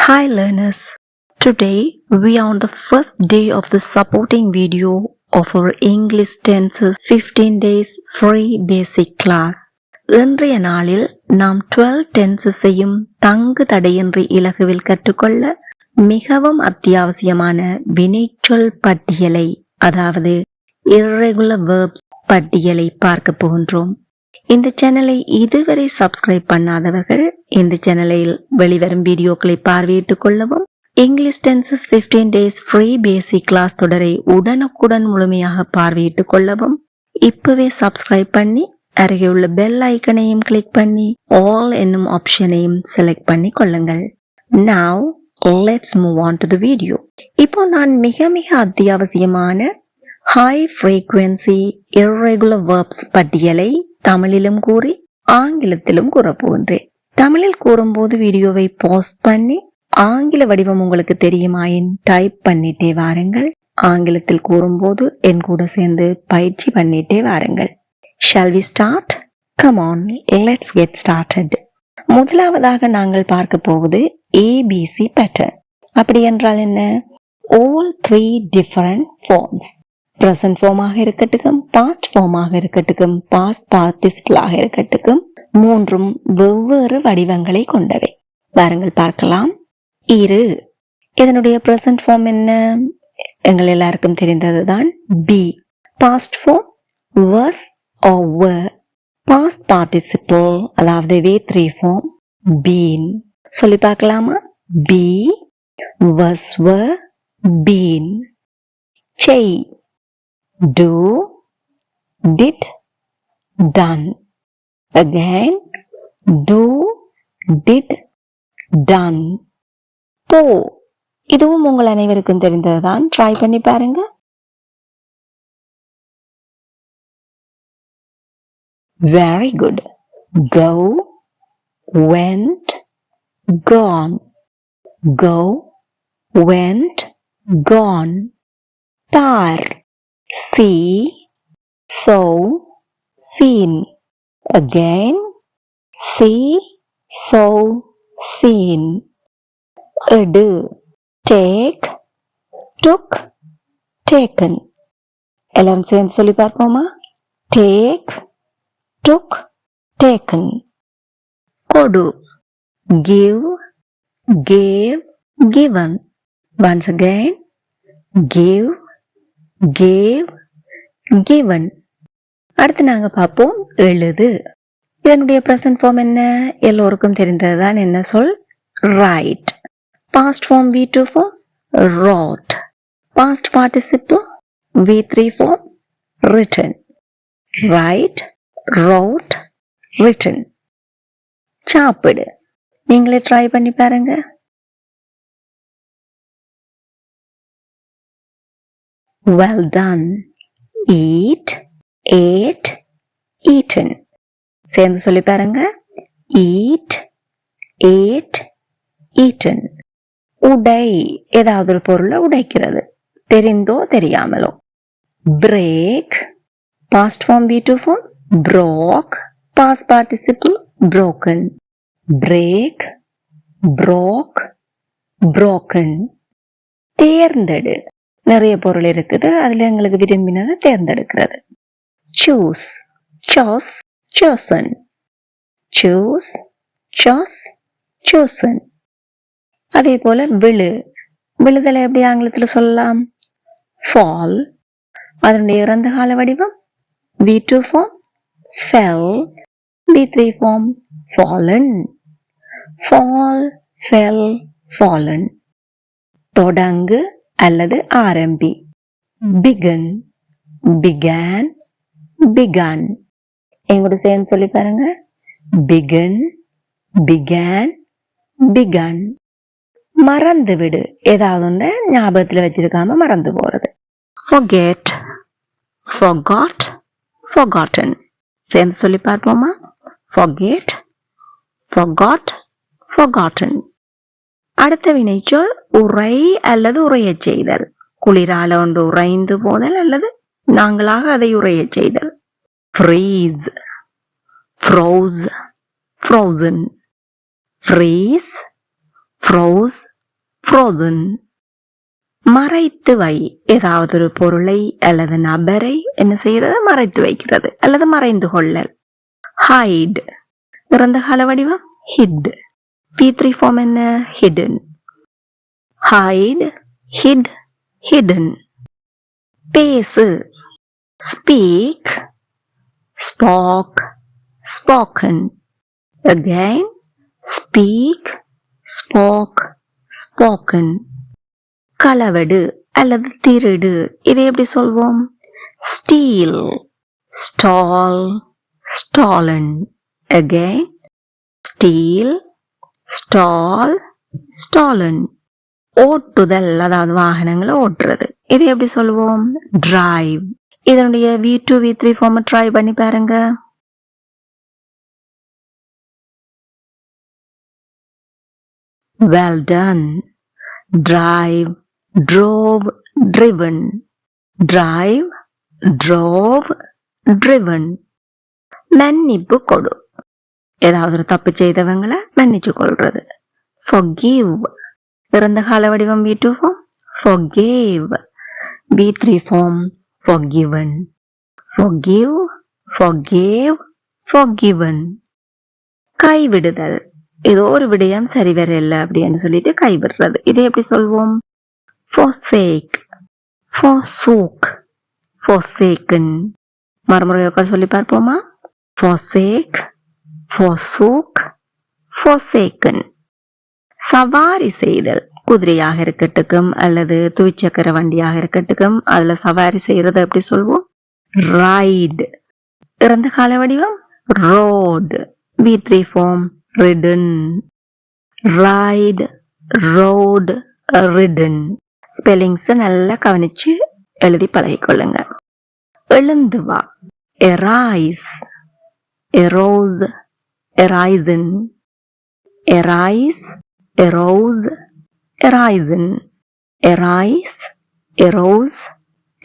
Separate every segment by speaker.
Speaker 1: Hi learners, today we are on the first day of the supporting video of our English Tenses 15 days free basic class. இன்றைய நாளில் நாம் 12 tenses-ஐயும் தங்கு தடையின்றி இலகுவில் கற்றுக்கொள்ள மிகவும் அத்தியாவசியமான வினைச்சொல் பட்டியலை அதாவது irregular verbs பட்டியலை பார்க்க போகின்றோம். இந்த சேனலை இதுவரை சப்ஸ்கிரைப் பண்ணாதவர்கள் இந்த சேனலில் வெளிவரும் வீடியோக்களை பார்வையிட்டுக் கொள்ளவும் English tenses 15 days free basic class தொடரை உடனுக்குடன் முழுமையாக பார்வையிட்டுக் கொள்ளவும் இப்பவே சப்ஸ்கிரைப் பண்ணி அருகே உள்ள பெல் ஐக்கனையும் கிளிக் பண்ணி ஆல் என்னும் ஆப்ஷனையும் செலக்ட் பண்ணி கொள்ளுங்கள். Now let's move on to the video. இப்போ நான் மிக அத்தியாவசியமான high frequency irregular verbs பட்டியலை தமிழிலும் கூறி ஆங்கிலத்திலும் கூற போகின்றேன். தமிழில் கூறும்போது வீடியோவை பாஸ் பண்ணி ஆங்கில வடிவம் உங்களுக்கு தெரியுமாயின் டைப் பண்ணிட்டே வாருங்கள். ஆங்கிலத்தில் கூறும்போது என் கூட சேர்ந்து பயிற்சி பண்ணிட்டே வாருங்கள். Shall we start? Come on, let's get started. முதலாவதாக நாங்கள் பார்க்க போவது ABC pattern. அப்படி என்றால் என்ன? All three different forms. Present ஃபார்மாக இருக்கட்டும், பாஸ்ட் ஃபார்மாக இருக்கட்டும், பாஸ்ட் பார்ட்டிசிபிளாக இருக்கட்டும், மூன்றும் வெவ்வேறு வடிவங்களை கொண்டவை. வாருங்கள் பார்க்கலாம். இரு, இதனுடைய பிரசன்ட் ஃபார்ம் என்ன? எங்கள் எல்லாருக்கும் தெரிந்ததுதான் be. Past form was or were. Past participle அதாவது V3 ஃபார்ம் been. சொல்லி பார்க்கலாமா? be, was, were, been. செய், do, did, done. Again, do, did, done. போ, இதுவும் உங்கள் அனைவருக்கும் தெரிந்ததுதான். ட்ரை பண்ணி பாருங்க. Very good. Go, went, gone. Go, went, gone. Tar, see, saw, seen. Again, see, saw, seen. Edu, take, took, taken. எல்லாரும் சேர்ந்து சொல்லி பார்ப்போமா? Take, took, taken. Kodu, give, gave, given. Once again, give, gave, given. அடுத்து நாங்க பார்ப்போம் எழுது. இதனுடைய present form என்ன? எல்லோருக்கும் தெரிந்ததுதான். என்ன சொல்? write. Past form V2 form wrote. Past participle V3 form written. write, wrote, written. சாப்பிடு, நீங்களே ட்ரை பண்ணி பாருங்க. Well done. Eat, ate, eaten. சேர்ந்து சொல்லி பாருங்க. eat, ate, eaten. உடை, ஏதாவது ஒரு பொருளை உடைக்கிறது, தெரிந்தோ தெரியாமலோ. break, past form V2 form broke, past participle broken. break, broke, broken. தேர்ந்தெடு, நிறைய பொருள் இருக்குது, அதுல எங்களுக்கு விரும்பினதை தேர்ந்தெடுக்கிறது. choose, chose, chosen. choose, chose, chosen. அதே போல விழு, விழுதலை எப்படி ஆங்கிலத்தில் சொல்லலாம்? fall. அதனுடைய இறந்த கால வடிவம் V2 form fell, V3 form fallen. fall, fell, fallen. தொடங்கு அல்லது ஆரம்பி. begin, began, begun. எங்கூட சேர்ந்து சொல்லி பாருங்க. begin, began, begun. மறந்து விடு, ஏதாவது ஒன்று ஞாபகத்துல வச்சிருக்காம மறந்து போறது. forget, forgot, forgotten. சேர்ந்து சொல்லி பார்ப்போமா? forget, forgot, forgotten. அடுத்த வினைச்சொல் உரை அல்லது உரையச் செய்தல். குளிரால ஒன்று உறைந்து போதல் அல்லது நாங்களாக அதை உரையச் செய்தல். freeze, froze, frozen. freeze, froze, frozen. மறைத்து வை, ஏதாவது ஒரு பொருளை அல்லது நபரை என்ன செய்யறது, மறைத்து வைக்கிறது அல்லது மறைந்து கொள்ளல். hide, இறந்த கால வடிவம் hid. P3 form என்ன, hidden. hide, hid, hidden. பேசு, speak, spoke, spoken. Again, speak, spoke, spoken. களவெடு அல்லது திருடு, இதை எப்படி சொல்வோம், steal, stall, stolen. Again, steal, stall, stolen. ஓட்டுதல், அதாவது வாகனங்களை ஓட்டுறது, இதை எப்படி சொல்வோம், drive. இதனுடைய V2 V3 ஃபார்ம் ட்ரை பண்ணி பாருங்க. well done. drive, drove, driven. drive, drove, driven. மன்னிப்பு கொடு, ஏதாவது ஒரு தப்பு செய்தவங்களை மன்னிச்சு கொள்றது. forgive, இறந்த கால வடிவம் V2 form forgave. V3 form forgiven. forgive, forgave, forgiven. கைவிடுதல், ஏதோ ஒரு விடயம் சரி வரல அப்படின்னு சொல்லிட்டு கைவிடுறது, இதை எப்படி சொல்வோம், forsake, forsook, forsaken. மறுமுறை சொல்லி பார்ப்போமா, forsake, forsook, forsaken. சவாரி செய்தல், குதிரையாக இருக்கட்டும் அல்லது துவிச்சக்கர வண்டியாக இருக்கட்டும், அதுல சவாரி செய்யறத எப்படி சொல்வோம், ride. இறந்த கால வடிவம் rode. V3 form ridden. ride, rode, ridden. Spellings நல்லா கவனிச்சு எழுதி பழகிக்கொள்ளுங்க. எழுந்து வா, arise, arose, arisen. arise, arose, arisen. arise, arose,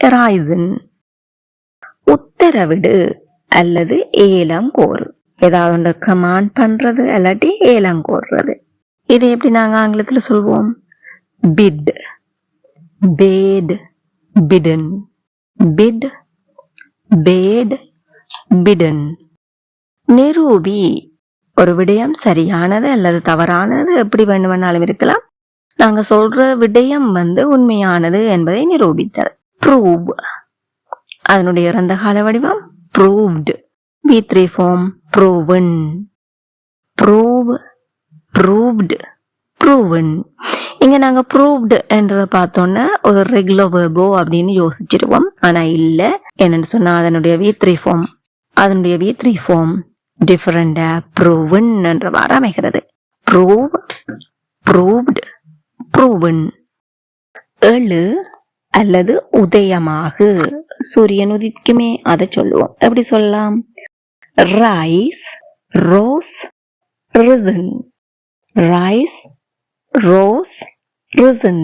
Speaker 1: arisen. உத்தரவிடு அல்லது ஏலம் கோரு, ஏதாவது கமாண்ட் பண்றது அல்லாட்டி ஏலம் கோர்றது, இதை எப்படி நாங்க ஆங்கிலத்துல சொல்வோம், bid, bade, bidden. bid, bade, bidden. நிரூபி, ஒரு விடயம் சரியானது அல்லது தவறானது எப்படி வேண்டுமானாலும் இருக்கலாம், நாங்க சொல்ற விடயம் உண்மையானது என்பதை நிரூபித்தல். prove, அதனுடைய இறந்த கால வடிவம் proved. V3 form proven. prove, proved, proven. இங்க நாங்க proved என்ற பார்த்தோன்னா ஒரு ரெகுலர் வெர்போ அப்படின்னு யோசிச்சிருவோம், ஆனா இல்ல. என்னன்னு சொன்னா அதனுடைய V3 form டிஃபரண்ட், proven என்றவாறு அமைகிறது. prove, proved, proven. எழு அல்லது உதயமாகு, சூரியன் உதிக்குமே அதை சொல்லுவோம், எப்படி சொல்லலாம், rise, rose, risen. rise, rose, risen.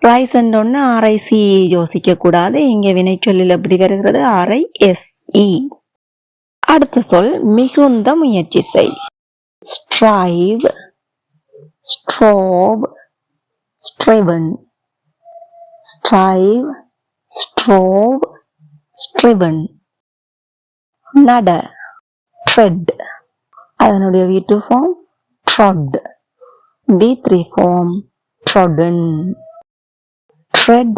Speaker 1: Rise என்றொன்னு RIC யோசிக்க கூடாது, இங்க வினை சொல்லில் எப்படி வருகிறது, RISE. அடுத்த சொல் மிகுந்த முயற்சி செய், strive, strove, striven. strive, strove, striven. நட, tread, அதனுடைய V2 form trod. V3 form trodden. tread,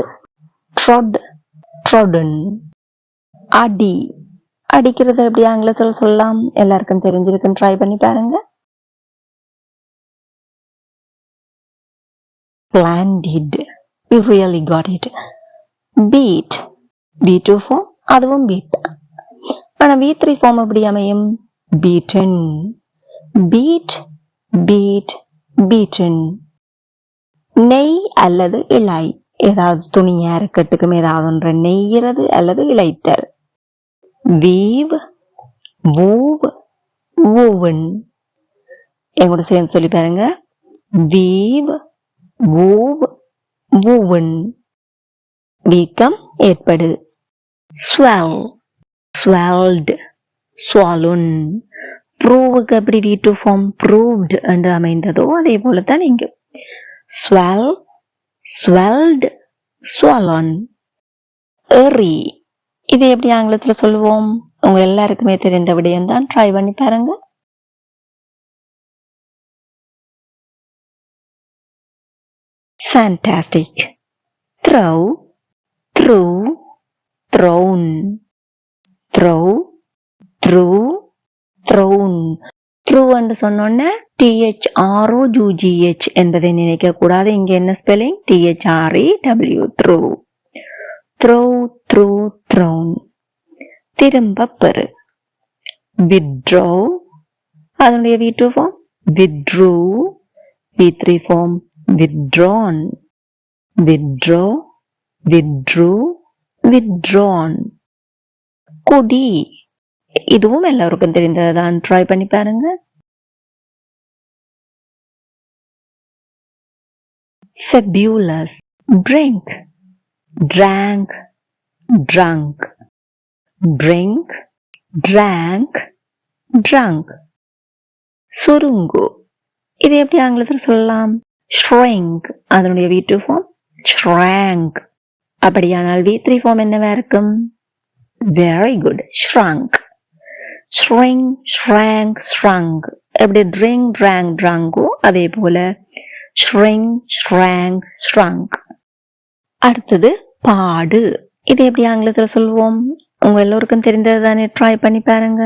Speaker 1: trod, trodden. அடி, அடிக்கிறது எப்படி ஆங்கிலத்தில் சொல்லலாம், எல்லாருக்கும் தெரிஞ்சிருக்குன்னு ட்ரை பண்ணி பாருங்க. landed, you really got it. beat, V2 form அதுவும் beat. ஆனா V3 form எப்படி அமையும், beaten. beat, beat, beaten. நெய் அல்லது இழை, ஏதாவது துணியா இருக்கட்டுக்கும் ஏதாவது ஒன்றை நெய்கிறது அல்லது இழைத்தல். weave, wove, woven. எங்கூட சேர்ந்து சொல்லி பாருங்க, weave, wove, woven. வீக்கம் ஏற்படு. swell, swelled, swollen. ப்ரூவுக்கு எப்படி V2 form proved என்று அமைந்ததோ அதே போலத்தான் இங்கு swell, swelled, swollen. எறி, இதை எப்படி ஆங்கிலத்துல சொல்லுவோம்? உங்க எல்லாருக்குமே தெரிந்த விடயம் தான். ட்ரை பண்ணி பாருங்க. Fantastic. Throw, threw, thrown. Throw, threw, thrown. Through என்று சொன்னோன்னே THROUGH என்பதை நினைக்க கூடாது. இங்க என்ன spelling? THREW. throw. Throw, threw, thrown. திரும்ப பெறு. Withdraw, அதனுடைய V2 form withdrew, V3 form withdrawn. Withdraw, withdrew, withdrawn. குடி, இதுவும் எல்லாருக்கும் தெரிந்ததுதான். ட்ரை பண்ணி பாருங்க. Fabulous. Drink, drank, drunk. Drink, drank, drunk. சுருங்கு, இது எப்படி ஆங்கிலத்தில் சொல்லலாம்? shrink, அதனுடைய V2 form shrank. அப்படியானால் V3 form என்னவா இருக்கும்? Very good, shrunk. Shrink, shrank, shrunk. எப்படி drink, drank, drunk, அதே போல shrink, shrank, shrunk. அடுத்தது பாடு, இது எப்படி ஆங்கிலத்தில் சொல்லுவோம்? உங்க எல்லோருக்கும் தெரிந்தது தானே. ட்ரை பண்ணி பாருங்க.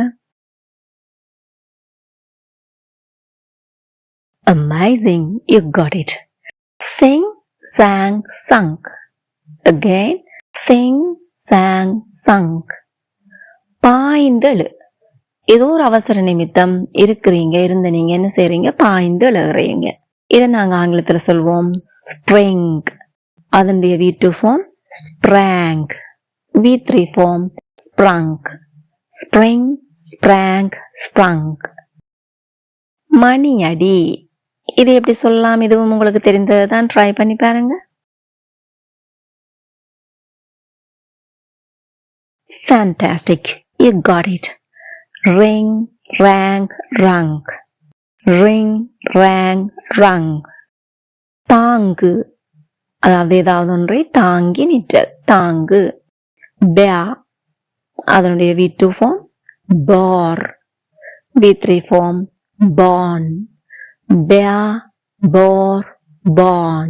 Speaker 1: Amazing, you got it. Sing, sang, sunk. Again, sing, sang, sunk. பாய்ந்தெழு, ஏதோ ஒரு அவசர நிமித்தம் இருந்த நீங்க என்ன செய்றீங்க? பாய்ந்து எழுகிறீங்க. இதை நாங்க ஆங்கிலத்துல சொல்வோம் spring. அதனுடைய V2 form sprang, V3 form sprung. Spring, sprang, sprung. மணி அடி, இது எப்படி சொல்லலாம்? இதுவும் உங்களுக்கு தெரிந்ததுதான். ட்ரை பண்ணி பாருங்க. Fantastic, you got it. Ring, rang, rung. Ring, rang, rung. தாங்கு, அதாவது ஏதாவது ஒன்றை தாங்கி நிற்றல், தாங்கு. bear, அதனுடைய V2 form bore, V3 form born. bear, bore, born.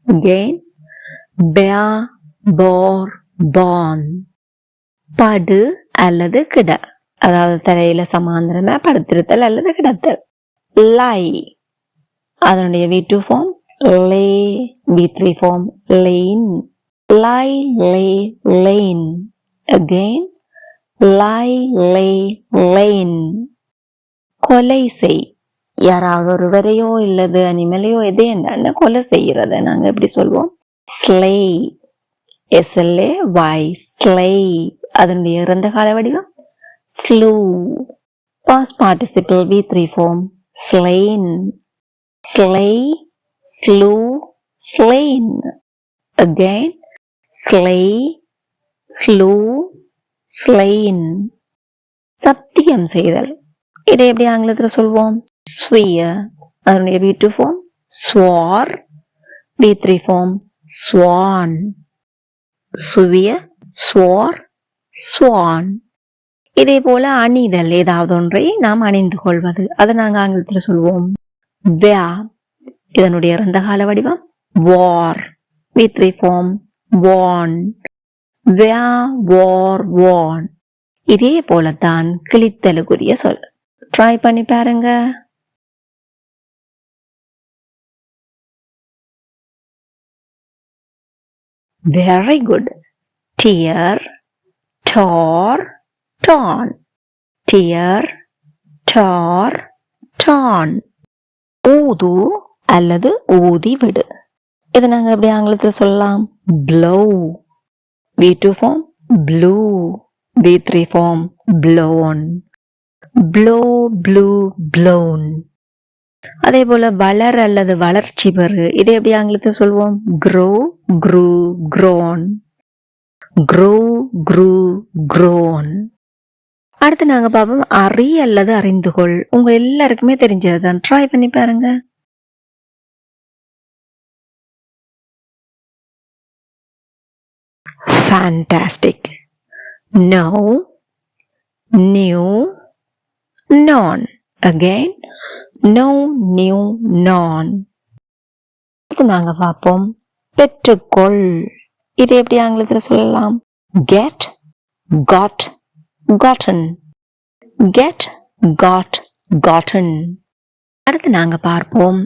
Speaker 1: Again, bear, bore, born. படு அல்லது கிட, அதாவது தரையில சமாந்தரமா படுத்திருத்தல் அல்லது கிடத்தல். lie, அதனுடைய V2 form lay, V3 form lain. lie, lay, lain. Again, lie, lay, lain. கொலை செய், யாராவது ஒருவரையோ இல்லது அனிமலையோ எதே என்ன கொலை செய்யறத நாங்க எப்படி சொல்வோம்? slay, SLAY, slay. அதனுடைய இறந்த கால வடிவம் slew. past participle V3 form slain. slay, slew, slain. Again, slay, slew, slain. சத்தியம் செய்தல், இதை எப்படி ஆங்கிலத்தில் சொல்வோம்? swear. அதனுடைய V2 form swore, V3 form sworn. swear, swore, sworn. இதே போல அணிதல், ஏதாவது ஒன்றை நாம் அணிந்து கொள்வது, அதை நாங்கள் ஆங்கிலத்தில் சொல்வோம் wear. இதனுடைய இறந்த கால வடிவம் war, V3 form worn. wear, wore, worn. இதே போலத்தான் கிழித்தலுக்குரிய சொல். ட்ரை பண்ணி பாருங்க. Very good. Tear, tore, torn. Tear, tore, torn. ஊது அல்லது ஊதி விடு, இதை நாங்க எப்படி ஆங்கிலத்தில் சொல்லலாம்? blow, V2 form blew, V3 form blown. blow, blew, blown. அதே போல வளர் அல்லது வளர்ச்சி பெறு, இதை எப்படி ஆங்கிலத்தில் சொல்வோம்? grow, grew, grown. grow, grew, grown. அடுத்து நாங்க பாப்போம் அறி அல்லது அறிந்துகொள். உங்க எல்லாருக்குமே தெரிஞ்சதுதான். ட்ரை பண்ணி பாருங்க. fantastic. No, new, non. Again, no, new, non. இது நாங்க பார்ப்போம். பெற்றுக்கொள். இது எப்படி ஆங்கிலத்தில் சொல்லலாம்? Get, got, gotten. Get, got, gotten. அடுத்து நாங்க பார்ப்போம்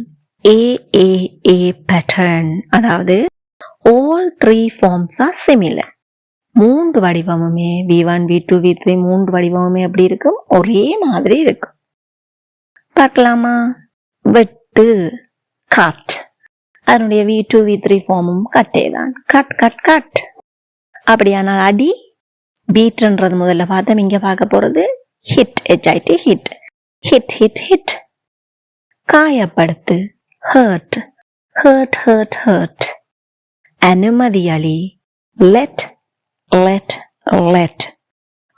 Speaker 1: AAA pattern. அதாவது all three forms are similar. மூன்று வடிவமுமே V1, V2, V3 மூன்று வடிவமுமே எப்படி இருக்கும்? ஒரே மாதிரி இருக்கும். பார்க்கலாமா? வெட்டு, cut. அதனுடைய V2, V3 ஃபார்மும் கட்டே தான். Cut cut cut. அப்படியானால் அடி, பீட்ன்றது முதல்ல பார்த்தோம். இங்க பார்க்க போறது hit, HIT hit. Hit hit hit. காயப்படுத்து, hurt, hurt hurt hurt. அனுமதி அளி, let, let, let.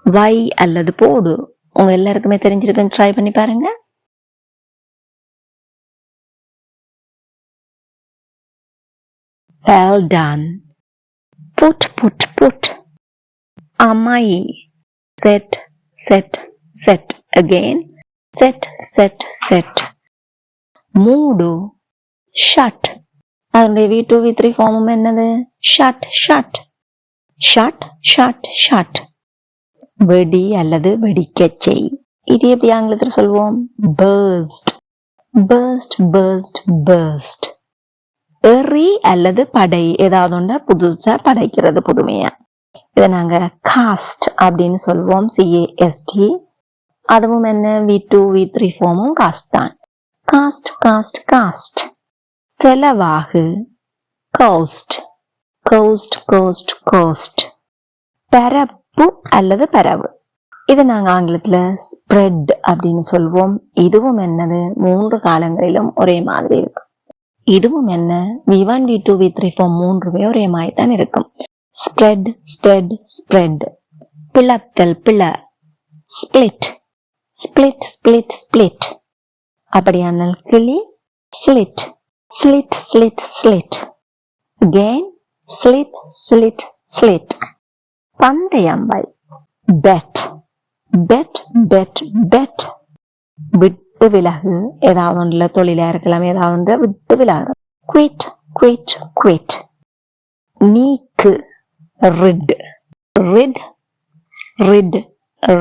Speaker 1: வை அல்லது போடு. உங்க எல்லாருக்குமே தெரிஞ்சிருக்குன்னு ட்ரை பண்ணி பாருங்க. Well done. Put, put, put. Amai. Set, set, set. Again. Set, set, set. மூடு, shut. அதனுடைய V2, V3 ஃபார்மும் என்னது? shut, shut. shut, shut, shut. வெடி அல்லது வெடிக்கச் செய். இது எப்படி ஆங்கிலத்தில் சொல்வோம்? burst, burst, burst, burst. எறி அல்லது படை, ஏதாவது ஒண்ணா புதுசா படைக்கிறது, புதுமையா. இதை நாங்க காஸ்ட் அப்படின்னு சொல்வோம். CAST. அதுவும் என்ன? V2, V3 ஃபார்மும் காஸ்ட் தான். Cast, cast, cast. செலவாகு, கோஸ்ட், கோஸ்ட், கோஸ்ட், கோஸ்ட். பரப்பு அல்லது பரவு, இது நாங்க ஆங்கிலத்துல ஸ்ப்ரெட் அப்படின்னு சொல்வோம். இதுவும் என்னது? மூன்று காலங்களிலும் ஒரே மாதிரி இருக்கும். இதுவும் என்ன? V1, V2, V3 ஃபார்ம் மூன்றுமே ஒரே மாதிரி தான் இருக்கும். Spread, spread, spread. பிளத்தல், பிள. Split, split, split, split. அப்படியானால் கிளி, slit, slit, slit, slit. Again, slit, slit, slit. பந்தயம் வை, bet, bet, bet, bet. விட்டு விலகு, ஏதாவது ஒன்றுல தொழிலா இருக்கலாம், ஏதாவது ஒன்று விட்டு விலகு. quit, quit, quit. நீக்கு, rid, rid, rid,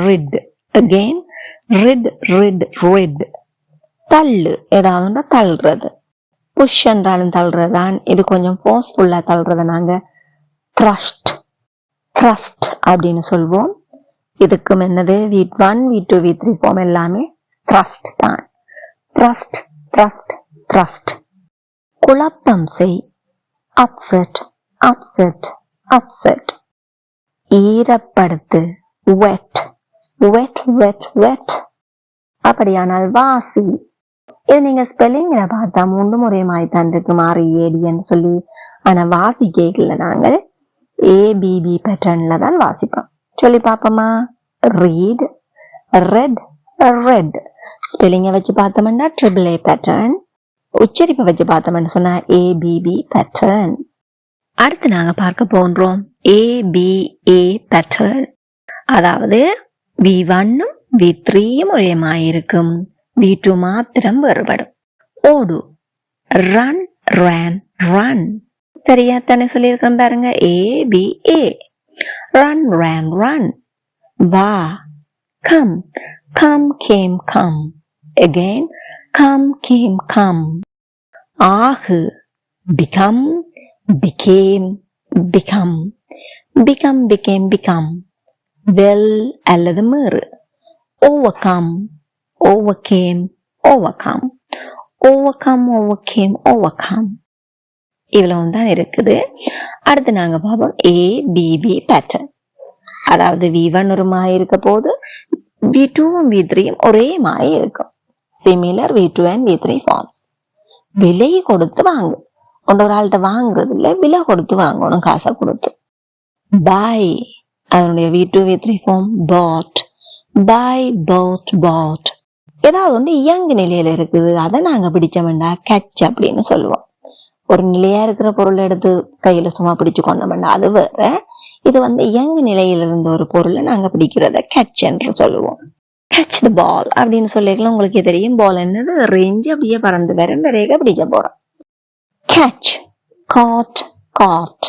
Speaker 1: rid. Again, rid, rid, rid. தள்ளு, ஏதாவது ஒன்று தள்ளுறது. புஷ் என்றாலும் தள்ளுறதுதான். இது கொஞ்சம் ஃபோர்ஸ்ஃபுல்லா தள்ளுறத நாங்க த்ரஸ்ட், த்ரஸ்ட் அப்படின்னு சொல்வோம். இதுக்கும் என்னது? V1, V2, V3 ஃபார்ம் எல்லாமே த்ரஸ்ட் தான். Thrust, thrust, thrust. குழப்பம் செய், அப்செட், அப்செட், அப்செட். ஈரப்படுத்து, வெட், வெட், வெட், வெட். அப்படியானால் வாசி. இது நீங்க ஸ்பெல்லிங்ல பார்த்தா மூன்று முறை மாய்தான் இருக்கு, READன்னு சொல்லி. ஆனா வாசி கேட்கல, நாங்கள் ABB பேட்டர்ன்ல தான் வாசிப்போம். சொல்லி பாப்போமா? Read, red, red. ஸ்பெல்லிங்க வச்சு பார்த்தோம்னா AAA பேட்டர்ன். உச்சரிப்பை வச்சு பார்த்தோம்னு சொன்னா ABB பேட்டர்ன். அடுத்து நாங்க பார்க்க போன்றோம் ABA பேட்டர்ன். அதாவது V1ம் V3யும் ஒரே மாதிரி இருக்கும், V2 மாத்திரம் வேறுபடும். ஓடு, run, ran, run. சரியா தானே சொல்லியிருக்கேன் பாருங்க. ABA. run, ran, run. வா, come, come, came, come. Again, come, came, come. ஆகு, become, became, become. become, became, become. well அல்லது மீறு. overcome, overcame, overcome. overcome, overcame, overcome. இவ்வளவு தான் இருக்குது. அடுத்து நாங்க பார்ப்போம் ABB பேட்டர்ன். அதாவது V1 ஒரு மாய் இருக்க போது, V2ம் V3யும் ஒரே மாய் இருக்கும். Similar V2 and V3 forms. விலை கொடுத்து வாங்கு. ஒரு ஆள்கிட்ட வாங்குறது இல்லை, விலை கொடுத்து வாங்கணும், காசை கொடுத்து. buy, அதனுடைய V2 V3 form bought. buy, bought, bought. ஏதாவது ஒன்று இயங்கு நிலையில இருக்குது, அதை நாங்க பிடிச்சோம்னா catch அப்படின்னு சொல்லுவோம். ஒரு நிலையா இருக்கிற பொருள் எடுத்து கையில சும்மா பிடிச்சு கொண்டோம்னா அது வேற. இது இயங்கு நிலையில இருந்த ஒரு பொருளை நாங்க பிடிக்கிறத கேட்ச் என்று சொல்லுவோம். கேட்ச் த பால் அப்படின்னு சொல்லிக்கலாம். உங்களுக்கு தெரியும் பால் என்னது, ரேஞ்சு அப்படியே பறந்து வரும், வரையில பிடிக்க போறோம். Catch, caught, caught,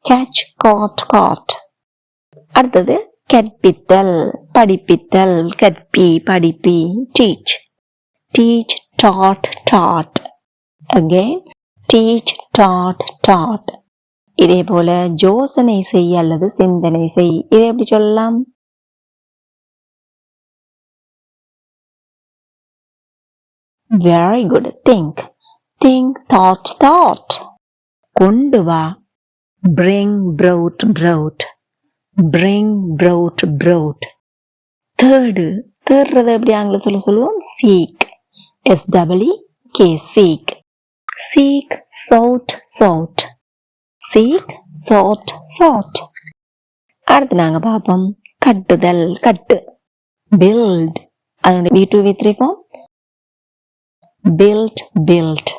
Speaker 1: catch, caught, caught. அடுத்தது கற்பித்தல், படிப்பித்தல், கற்பி, படிப்பி. Teach, teach, taught, taught. Again teach, taught, taught. இதே போல யோசனை செய் அல்லது சிந்தனை செய். இதை எப்படி சொல்லலாம்? Very good. Think, think, thought, thought. கொண்டு வா. Bring, brought, brought. Bring, brought, brought. தேடு, தேடுறத எப்படி ஆங்கிலத்தில் சொல்லுவோம்? Seek, S-E-E-K, seek. Seek, sought, sought. Seek, sought, sought. அடுத்து நாங்க பார்ப்போம் கட்டுதல், கட்டு. Build, அதனுடைய V2 V3 form. Built, built.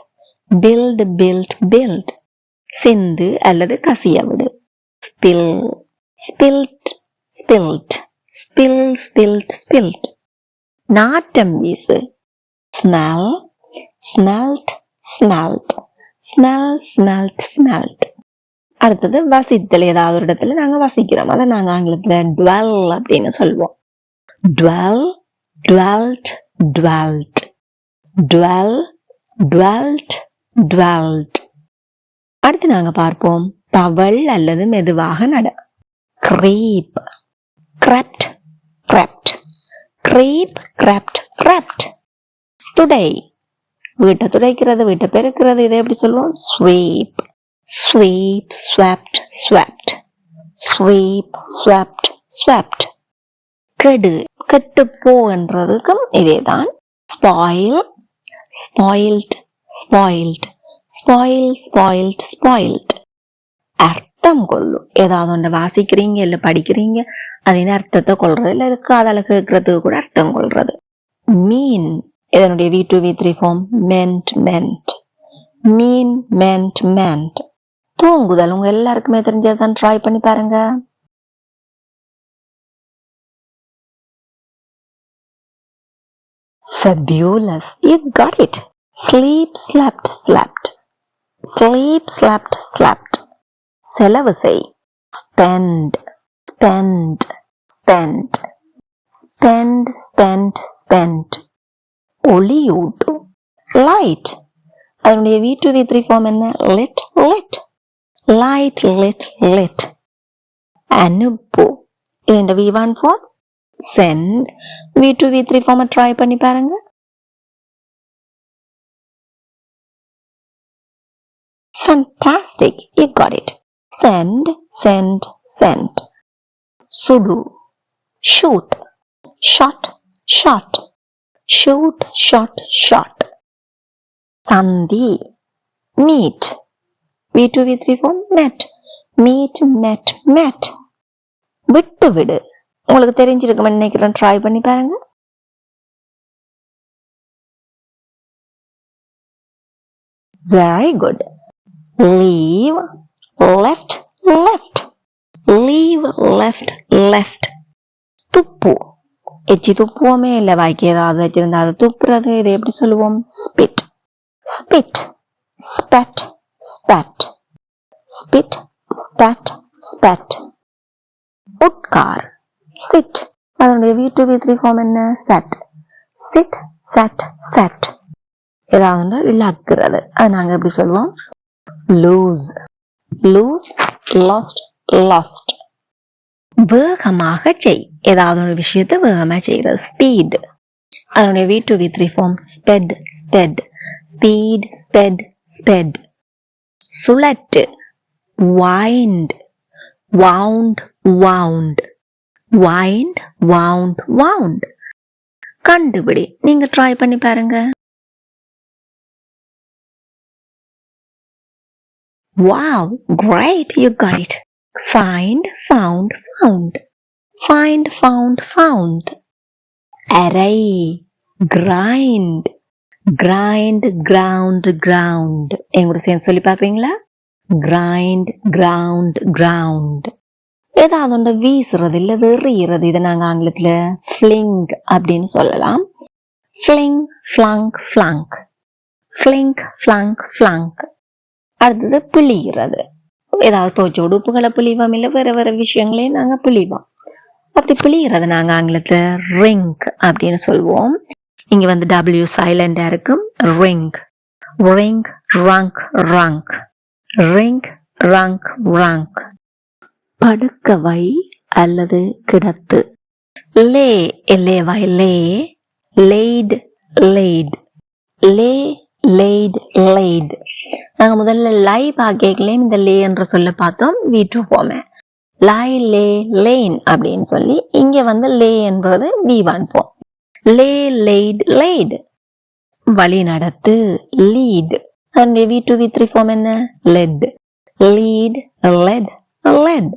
Speaker 1: Build, built, build. சிந்து அல்லது கசிய விடு. Spill, spilt, spilt. Spill, spilt, spilt. நாட்டம் வீசு. Smell, smelt, smelt. Smell, smelt, smelt. அடுத்தது வசித்தல். ஏதாவது ஒரு இடத்துல நாங்க வசிக்கிறோம், அதை நாங்க ஆங்கிலத்துல dwell அப்படின்னு சொல்லுவோம். Dwell, dwelt, dwelt. Dwell, dwelt, dwelt. அடுத்து நாங்க பார்ப்போம் தவள் அல்லது மெதுவாக நட. Creep, crept, crept. Creep, crept, crept. Today, வீட்டை துடைக்கிறது, வீட்டை பெருக்கிறது, இதை எப்படி சொல்லுவோம்? Sweep, sweep, swept, swept. Sweep, swept, swept. கெடு, கெட்டு போன்றதுக்கும் இதேதான். Spoil, spoiled, spoiled. Spoil, spoiled, spoiled. அர்த்தம் கொள்ளும். ஏதாவது ஒன்றை வாசிக்கிறீங்க இல்ல படிக்கிறீங்க, அதன் அர்த்தத்தை கொள்றது, இல்ல இருக்கு அதில் கேட்கறதுக்கு கூட அர்த்தம் கொள்றது. Mean, இதனுடைய V2 V3 form. Meant, meant. Mean, meant, meant. தூங்குதல் உங்க எல்லாருக்குமே தெரிஞ்சதான், ட்ரை பண்ணி பாருங்க. Fabulous, you got it. Sleep, slept, slept. Sleep, slept, slept. செலவு செய். Spend, spend, spent. Spend, spent, spent. ஒளியூட்டு. Light, அதனுடைய V2 V3 form என்ன? Lit, lit. Light, lit, lit. அனுப்பு, இந்த V1 form. Send, V2 V3 form try பண்ணி பாருங்க. Fantastic, you got it. Send, send, sent. Sudu, shoot. Shot, shot. Shoot, shot, shot. Sandhi, meet. V2 V3 form. Met, meet, met, met. விட்டு விடு, உங்களுக்கு தெரிஞ்சிருக்கும் நினைக்கிறேன், try பண்ணி பாருங்க. Very good. Leave, left, left. Leave, left, left. துப்பு, எச்சி துப்புவோமே இல்ல, வாய்க்கு ஏதாவது வச்சிருந்தா அதை துப்புறது, இதை எப்படி சொல்லுவோம்? Spit, spit, spat, spat. Spit, spat, spat. உட்கார், sit, அதனுடைய V2 V3 form என்ன? Sat. Sit, sat, sat. ஏதாவது இழக்கிறது, அது நாங்க எப்படி சொல்லுவோம்? Lose, lose, lost, lost. வேகமாக செய், ஏதாவது ஒரு விஷயத்தை வேகமா செய்யறது. Speed, அதனுடைய V2 V3 form. Sped, sped. Speed, sped, sped. சுழற்று. Wind, wound, wound. Wind, wound, wound. கண்டுபிடி, நீங்க ட்ரை பண்ணி பாருங்க. Wow, great, you got it. Find, found, found. Find, found, found. Array, grind. Grind, ground, ground. என் கூட சேர்ந்து சொல்லி பார்க்குறீங்களா? Grind, ground, ground. ஏதாவது ஒன்று வீசுறது இல்ல எறிகிறது, இதை நாங்க ஆங்கிலத்துல ஃபிளிங் அப்படின்னு சொல்லலாம். Fling, flung, flung. Fling, flung, flung. அடுத்தது பிழிகிறது. ஏதாவது தோச்ச உடுப்புகளை பிழிவோம், இல்ல வேற வேற விஷயங்களையும் நாங்க பிழிவோம். அப்படி பிழிகிறது நாங்க ஆங்கிலத்துல ரிங்க் அப்படின்னு சொல்லுவோம். இங்க வந்து W சைலண்டா இருக்கும். Wring, wring, wrung, wrung. Wring, wrung, wrung. படுக்கவை அல்லது கிடத்து. லே, லேவாய் lay, laid, laid. Lay, laid, laid. நாங்க முதல்ல லை பாக்கலையும் இந்த லே என்ற சொல்ல பார்த்தோம் V2 ஃபார்ம். லை, லே, லேன் அப்படின்னு சொல்லி இங்க வந்து லே என்பது V1 ஃபார்ம். லே, லேட், லேட். வழி நடத்து, லீட். அதனுடைய V2 V3 ஃபார்ம் என்ன? Let, lead, let, let.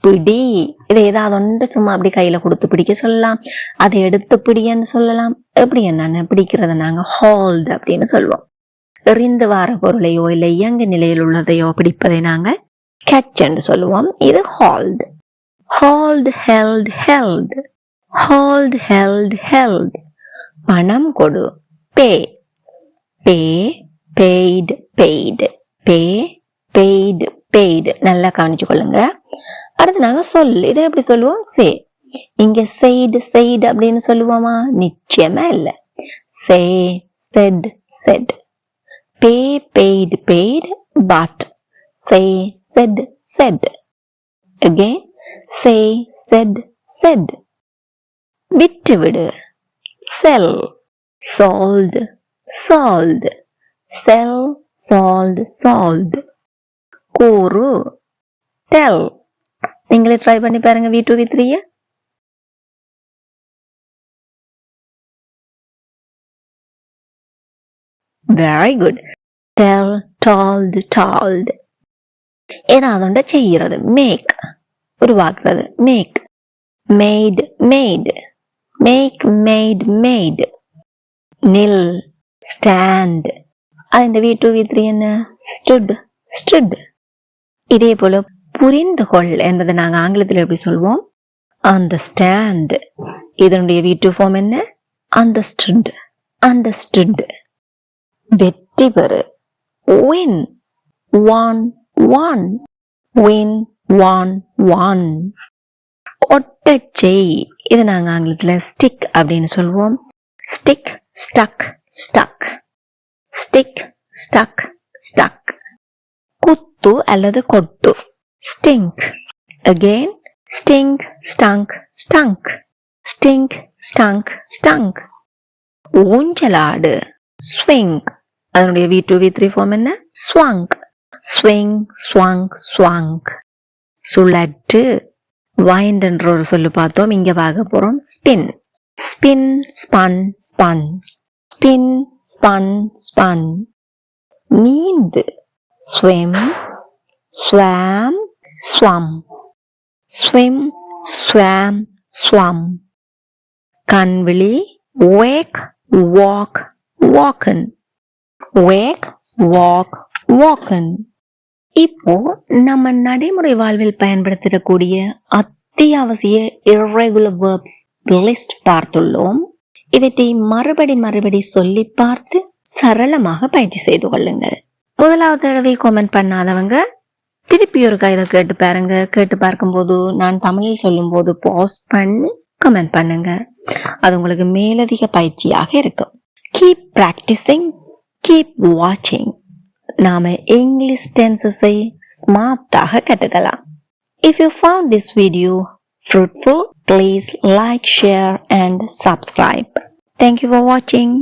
Speaker 1: பிடி, இதை ஏதாவது ஒன்று சும்மா அப்படி கையில கொடுத்து பிடிக்க சொல்லலாம், அதை எடுத்து பிடின்னு சொல்லலாம். எப்படி என்னன்னு பிடிக்கிறத நாங்க ஹோல்ட் அப்படின்னு சொல்லுவோம். எறிந்து வார பொருளையோ இல்லை இயங்கு நிலையில் உள்ளதையோ பிடிப்பதை நாங்க கேட்ச் என்று சொல்லுவோம். இது hold. Hold, held, held. Hold, held, held. பணம் கொடு, பே. பே, பெய்ட், பெய்டு. பே, பெய்டு, பெய்டு. நல்லா கவனிச்சு கொள்ளுங்க. அடுத்து நாங்க சொல்லு, இதை எப்படி சொல்லுவோம்? சே. இங்க செய்டு, செய்டு அப்படின்னு சொல்லுவோமா? நிச்சயமா இல்ல. Say, said, said. Pay, paid, paid, but. Say, said, said. Again, say, said, said. விட்டு விடு, sell. Sold, sold. Sell, sold, sold. கூறு, tell. நீங்களே ட்ரை பண்ணி பாருங்க V2 V3. Very good. Tell, told, told. ஏதாவது ஒன்றை செய்யறது, மேக். உருவாக்குறது, make. Made, made. Make, made, made. நில், ஸ்டாண்ட். அது இந்த V2 V3 என்ன? Stood, stood. இதே போல புரிந்து கொள் என்பதை நாங்க ஆங்கிலத்தில் எப்படி சொல்வோம்? அண்டர்ஸ்டாண்ட். இதனுடைய V2 ஃபார்ம் என்ன? Understood, understood. வெற்றி பெறு, win. Won, won. Win, won, won. ஒட்டச்செய், இது நாங்க ஆங்கிலத்துல ஸ்டிக் அப்படின்னு சொல்லுவோம். Stick, stuck, stuck. Stick, stuck, stuck. குத்து அல்லது கொட்டு, stink. Again, stink, stunk, stunk. Stink, stunk, stunk. ஊஞ்சலாடு, swing. அதனுடைய V2 V3 ஃபார்ம் என்ன? swung. Swing, swung, swung. சுழற்று, wind என்ற ஒரு சொல்லு பார்த்தோம், இங்க பார்க்க போறோம் spin. Spin, spun, spun. Spin, spun, spun. நீந்து, swim, swam, swum. Swim, swam, swum. கண்விழி, wake, walk, walken. Wake, walk, walken. இப்போ நம்ம நடைமுறை வாழ்வில் பயன்படுத்தக்கூடிய அத்தியாவசிய irregular verbs லிஸ்ட் பார்த்துள்ளோம். இவற்றை மறுபடி சொல்லி பார்த்து சரளமாக பயிற்சி செய்து கொள்ளுங்கள். முதலாவது தடவை கமெண்ட் பண்ணாதவங்க திருப்பி ஒரு இதை கேட்டு பாருங்க. கேட்டு பார்க்கும்போது நான் தமிழில் சொல்லும் போது பாஸ் பண்ணி கமெண்ட் பண்ணுங்க. அது உங்களுக்கு மேலதிக பயிற்சியாக இருக்கும். கீப் பிராக்டிசிங், கீப் வாட்சிங். நாம இங்கிலீஷ் டென்சஸை ஸ்மார்ட்டாக கற்றுக்கலாம். If you found this video fruitful, please like, share and subscribe. Thank you for watching.